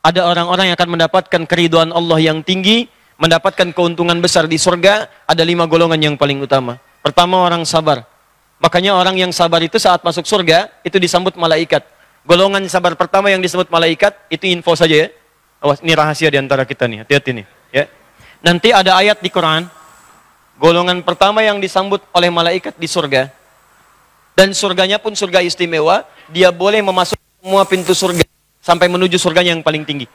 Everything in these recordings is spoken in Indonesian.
ada orang-orang yang akan mendapatkan keridhaan Allah yang tinggi, mendapatkan keuntungan besar di surga. Ada 5 golongan yang paling utama. Pertama, orang sabar. Makanya orang yang sabar itu saat masuk surga, itu disambut malaikat. Golongan sabar pertama yang disebut malaikat, itu info saja ya. Awas, ini rahasia di antara kita nih, hati-hati nih. Ya. Nanti ada ayat di Quran, golongan pertama yang disambut oleh malaikat di surga, dan surganya pun surga istimewa, dia boleh memasuki semua pintu surga, sampai menuju surganya yang paling tinggi.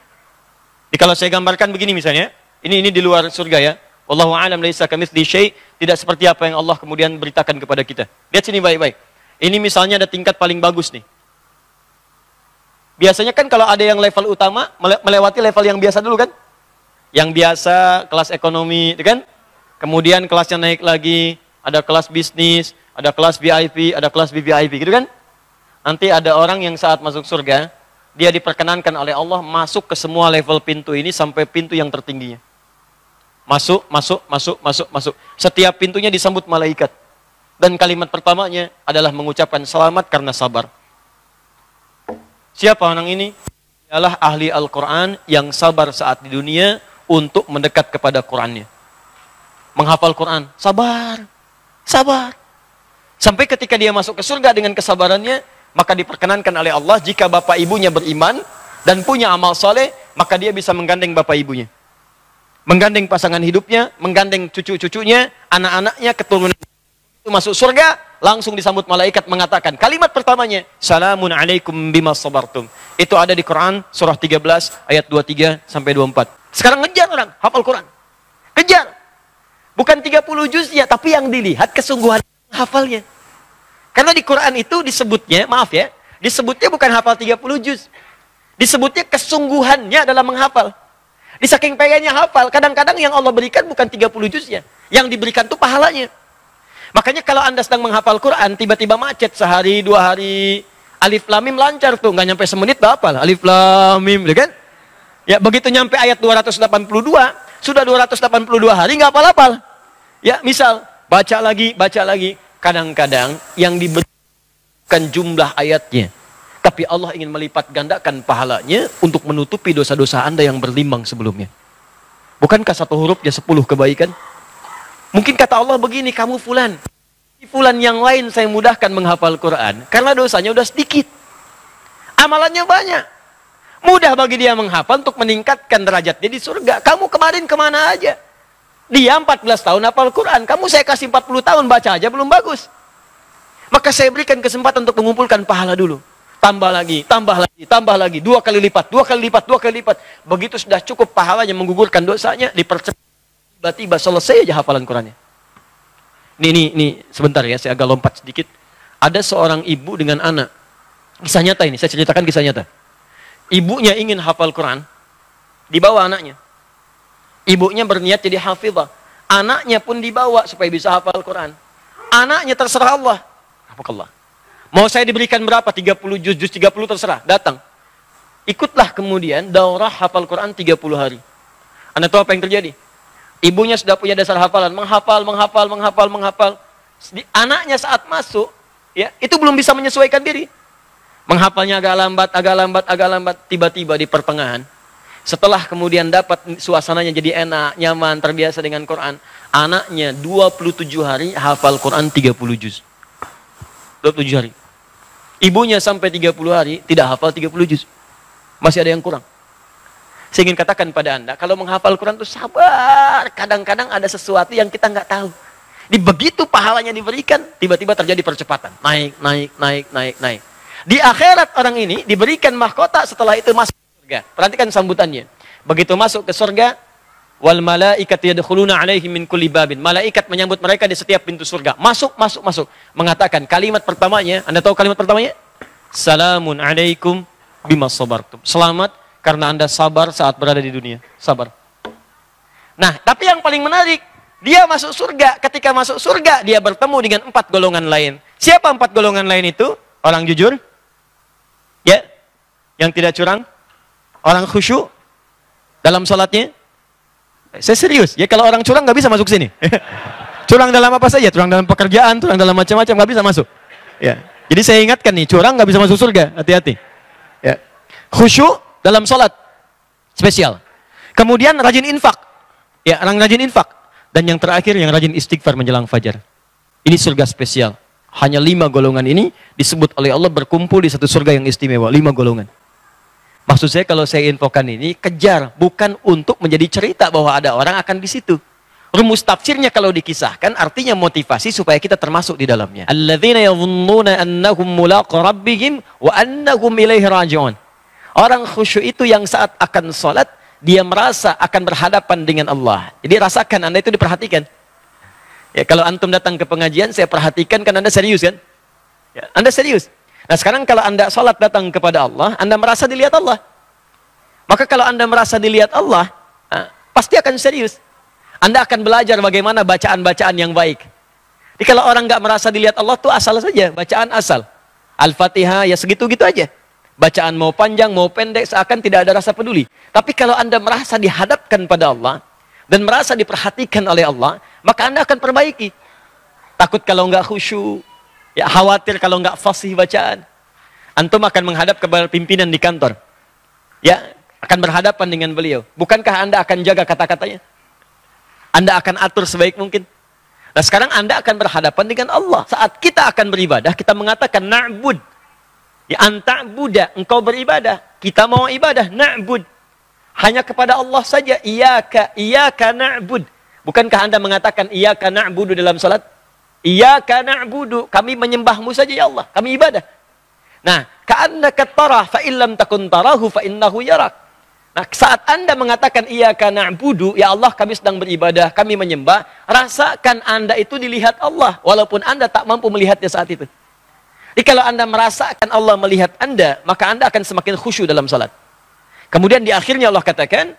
Jadi kalau saya gambarkan begini misalnya, ini di luar surga ya. Wallahu a'lam laisa kamitsli syai', tidak seperti apa yang Allah kemudian beritakan kepada kita. Lihat sini baik-baik. Ini misalnya ada tingkat paling bagus nih. Biasanya kan kalau ada yang level utama, melewati level yang biasa dulu kan? Yang biasa, kelas ekonomi, itu kan? Kemudian kelasnya naik lagi, ada kelas bisnis, ada kelas VIP, ada kelas VVIP, gitu kan? Nanti ada orang yang saat masuk surga, dia diperkenankan oleh Allah masuk ke semua level pintu ini sampai pintu yang tertingginya. Masuk, masuk, masuk, masuk, masuk. Setiap pintunya disambut malaikat. Dan kalimat pertamanya adalah mengucapkan selamat karena sabar. Siapa orang ini? Ialah ahli Al-Quran yang sabar saat di dunia untuk mendekat kepada Qurannya. Menghafal Quran, sabar, sabar. Sampai ketika dia masuk ke surga dengan kesabarannya, maka diperkenankan oleh Allah jika bapak ibunya beriman dan punya amal soleh, maka dia bisa menggandeng bapak ibunya. Menggandeng pasangan hidupnya, menggandeng cucu-cucunya, anak-anaknya, keturunan. Itu masuk surga, langsung disambut malaikat mengatakan, kalimat pertamanya, Salamun alaikum bima sabartum. Itu ada di Quran, surah 13, ayat 23-24. Sekarang ngejar orang, hafal Quran. Kejar. Bukan 30 juz ya, tapi yang dilihat kesungguhan hafalnya. Karena di Quran itu disebutnya, maaf ya, disebutnya bukan hafal 30 juz. Disebutnya kesungguhannya dalam menghafal. Di saking pengennya hafal, kadang-kadang yang Allah berikan bukan 30 juznya. Yang diberikan itu pahalanya. Makanya kalau Anda sedang menghafal Quran, tiba-tiba macet sehari, 2 hari, alif lam mim lancar tuh, nggak nyampe semenit udah hafal. Alif lam mim, kan? Ya, begitu nyampe ayat 282, sudah 282 hari nggak hafal-hafal. Ya, misal, baca lagi, kadang-kadang yang diberikan jumlah ayatnya. Tapi Allah ingin melipat gandakan pahalanya untuk menutupi dosa-dosa Anda yang berlimbang sebelumnya. Bukankah satu hurufnya 10 kebaikan? Mungkin kata Allah begini, kamu fulan. Fulan yang lain saya mudahkan menghafal Quran. Karena dosanya udah sedikit. Amalannya banyak. Mudah bagi dia menghafal untuk meningkatkan derajatnya di surga. Kamu kemarin kemana aja? Dia 14 tahun hafal Quran. Kamu saya kasih 40 tahun baca aja belum bagus. Maka saya berikan kesempatan untuk mengumpulkan pahala dulu. Tambah lagi, tambah lagi, tambah lagi. 2 kali lipat, 2 kali lipat, 2 kali lipat. Begitu sudah cukup pahalanya menggugurkan dosanya, dipercepat. Tiba-tiba selesai aja hafalan Qurannya. Ini sebentar ya, saya agak lompat sedikit. Ada seorang ibu dengan anak. Kisah nyata ini, saya ceritakan kisah nyata. Ibunya ingin hafal Quran, dibawa anaknya. Ibunya berniat jadi hafizah. Anaknya pun dibawa supaya bisa hafal Quran. Anaknya terserah Allah. Alhamdulillah. Mau saya diberikan berapa? 30 juz 30 terserah. Datang. Ikutlah kemudian daurah hafal Quran 30 hari. Anda tahu apa yang terjadi? Ibunya sudah punya dasar hafalan. Menghafal. Anaknya saat masuk, ya, itu belum bisa menyesuaikan diri. Menghafalnya agak lambat. Tiba-tiba di pertengahan. Setelah kemudian dapat suasananya jadi enak, nyaman, terbiasa dengan Quran. Anaknya 27 hari hafal Quran 30 juz. 27 hari. Ibunya sampai 30 hari tidak hafal 30 juz. Masih ada yang kurang. Saya ingin katakan pada Anda, kalau menghafal Quran itu sabar. Kadang-kadang ada sesuatu yang kita nggak tahu. Di begitu pahalanya diberikan, tiba-tiba terjadi percepatan. Naik. Di akhirat orang ini diberikan mahkota, setelah itu masuk ke surga. Perhatikan sambutannya. Begitu masuk ke surga, wal malaikatu yadkhuluna alaihim min kulli babin. Malaikat menyambut mereka di setiap pintu surga. Masuk. Mengatakan kalimat pertamanya, Anda tahu kalimat pertamanya? Salamun alaikum bima sabartum. Selamat karena Anda sabar saat berada di dunia. Sabar. Nah, tapi yang paling menarik, dia masuk surga. Ketika masuk surga, dia bertemu dengan 4 golongan lain. Siapa 4 golongan lain itu? Orang jujur, ya, yang tidak curang, orang khusyuk dalam salatnya. Saya serius, ya, kalau orang curang nggak bisa masuk sini. Curang dalam apa saja, curang dalam pekerjaan, curang dalam macam-macam nggak bisa masuk. Ya, jadi saya ingatkan nih, curang nggak bisa masuk surga, hati-hati. Ya, khusyuk dalam salat, Spesial. Kemudian rajin infak. Ya, orang rajin infak. Dan yang terakhir yang rajin istighfar menjelang fajar. Ini surga spesial. Hanya 5 golongan ini disebut oleh Allah berkumpul di satu surga yang istimewa. 5 golongan. Maksud saya kalau saya infokan ini, kejar. Bukan untuk menjadi cerita bahwa ada orang akan di situ. Rumus tafsirnya kalau dikisahkan, artinya motivasi supaya kita termasuk di dalamnya. Alladzina yadhunnuna annahum mulaqu rabbihim wa annahum ilaihi raji'un. Orang khusyuk itu yang saat akan sholat, dia merasa akan berhadapan dengan Allah. Jadi rasakan, Anda itu diperhatikan. Ya, kalau antum datang ke pengajian, saya perhatikan kan Anda serius kan? Ya, Anda serius. Nah sekarang kalau Anda sholat datang kepada Allah, Anda merasa dilihat Allah. Maka kalau Anda merasa dilihat Allah, pasti akan serius. Anda akan belajar bagaimana bacaan-bacaan yang baik. Jadi kalau orang nggak merasa dilihat Allah tuh asal saja, bacaan asal. Al-Fatihah ya segitu-gitu aja. Bacaan mau panjang, mau pendek, seakan tidak ada rasa peduli. Tapi kalau Anda merasa dihadapkan pada Allah, dan merasa diperhatikan oleh Allah, maka Anda akan perbaiki. Takut kalau nggak khusyuk, ya khawatir kalau nggak fasih bacaan. Antum akan menghadap kepada pimpinan di kantor. Ya, akan berhadapan dengan beliau. Bukankah Anda akan jaga kata-katanya? Anda akan atur sebaik mungkin. Nah sekarang Anda akan berhadapan dengan Allah. Saat kita akan beribadah, kita mengatakan na'bud. Ya anta'buda, engkau beribadah. Kita mau ibadah, na'bud. Hanya kepada Allah saja. Iyaka na'bud. Bukankah Anda mengatakan iyaka na'budu dalam salat? Iyaka na'budu, kami menyembahmu saja ya Allah. Kami ibadah. Nah, ka'annaka tarah fa illam takun tarahu fa innahu yarak. Nah, saat Anda mengatakan iyaka na'budu, ya Allah kami sedang beribadah, kami menyembah, rasakan Anda itu dilihat Allah, walaupun Anda tak mampu melihatnya saat itu. Jadi kalau Anda merasakan Allah melihat Anda, maka Anda akan semakin khusyuk dalam salat. Kemudian di akhirnya Allah katakan,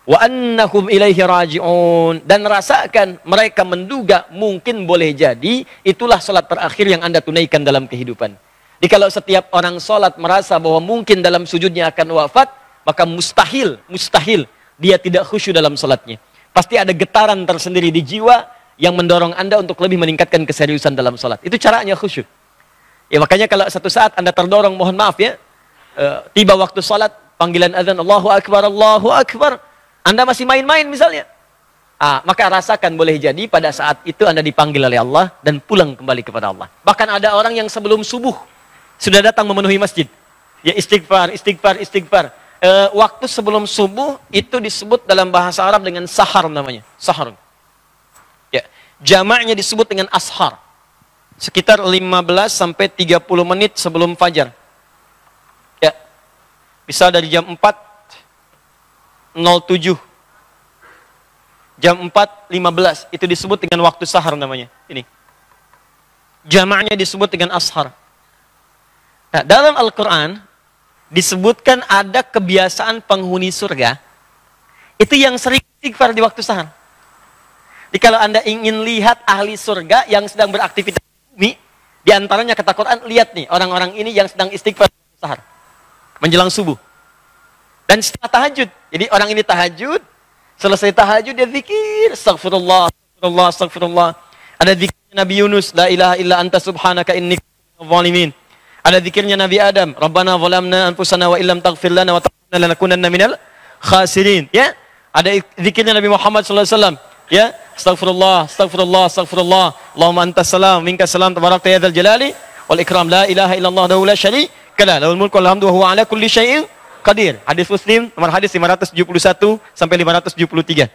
wa annahum ilaihi raji'un, dan rasakan mereka menduga mungkin boleh jadi itulah salat terakhir yang Anda tunaikan dalam kehidupan. Jadi kalau setiap orang salat merasa bahwa mungkin dalam sujudnya akan wafat, maka mustahil dia tidak khusyuk dalam salatnya. Pasti ada getaran tersendiri di jiwa yang mendorong Anda untuk lebih meningkatkan keseriusan dalam salat. Itu caranya khusyuk. Ya makanya kalau satu saat Anda terdorong, mohon maaf ya, tiba waktu salat, panggilan azan Allahu Akbar, Anda masih main-main misalnya. Maka rasakan boleh jadi pada saat itu Anda dipanggil oleh Allah dan pulang kembali kepada Allah. Bahkan ada orang yang sebelum subuh sudah datang memenuhi masjid. Ya istighfar. Waktu sebelum subuh itu disebut dalam bahasa Arab dengan sahar namanya. Sahar. Ya, jamaknya disebut dengan ashar. Sekitar 15 sampai 30 menit sebelum fajar. Ya. Bisa dari jam 4.07. Jam 4.15 itu disebut dengan waktu sahar namanya. Ini. Jamaknya disebut dengan ashar. Nah, dalam Al-Qur'an disebutkan ada kebiasaan penghuni surga itu yang sering istighfar di waktu sahar. Jadi kalau Anda ingin lihat ahli surga yang sedang beraktivitas di bumi, di antaranya kata Quran, lihat nih orang-orang ini yang sedang istighfar di waktu sahar menjelang subuh dan setelah tahajud. Jadi orang ini tahajud, selesai tahajud dia zikir, astagfirullah. Ada zikirnya Nabi Yunus, la ilaha illa anta subhanaka inni kuntu minadh dhalimin. Ada zikirnya Nabi Adam, Rabbana zalamna anfusana wa illam taghfir lana wa tarhamna lanakunanna minal khasirin. Ya, ada zikirnya Nabi Muhammad sallallahu alaihi wasallam, ya, astagfirullah. Allahumma antas salam, minkas salam, tabarakta ya dzal jalali wal ikram, la ilaha illallah wahdahu la syarika lah, lahul mulku wal hamdu wa huwa ala kulli syai'in qadir. Hadis Muslim nomor hadis 571 sampai 573.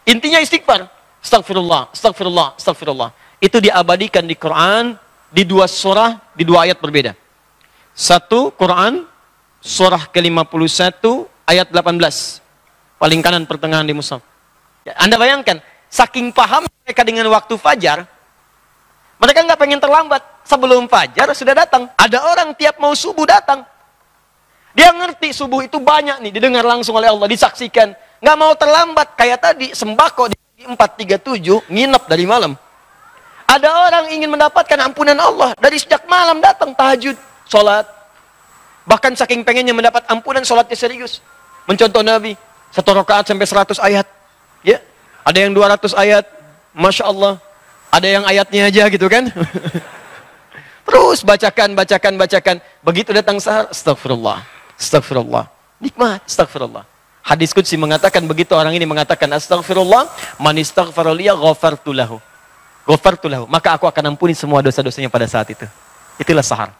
Intinya istighfar. Astagfirullah. Itu diabadikan di Quran di 2 surah, di 2 ayat berbeda. Satu Quran surah ke-51 ayat 18. Paling kanan pertengahan di mushaf. Ya, Anda bayangkan, saking paham mereka dengan waktu fajar, mereka nggak pengen terlambat. Sebelum fajar sudah datang. Ada orang tiap mau subuh datang. Dia ngerti subuh itu banyak nih, didengar langsung oleh Allah, disaksikan. Nggak mau terlambat, kayak tadi sembako di 437 nginep dari malam. Ada orang ingin mendapatkan ampunan Allah, dari sejak malam datang tahajud, sholat. Bahkan saking pengennya mendapat ampunan, sholatnya serius. Mencontoh Nabi, 1 rakaat sampai 100 ayat. Ya, ada yang 200 ayat, Masya Allah. Ada yang ayatnya aja gitu kan. Terus bacakan. Begitu datang sahar, astagfirullah. Nikmat, astagfirullah. Hadis qudsi mengatakan begitu orang ini mengatakan astaghfirullah, man istaghfara liya ghafartu lahu. Ghafartu lahu, maka aku akan ampuni semua dosa-dosanya pada saat itu. Itulah sahar.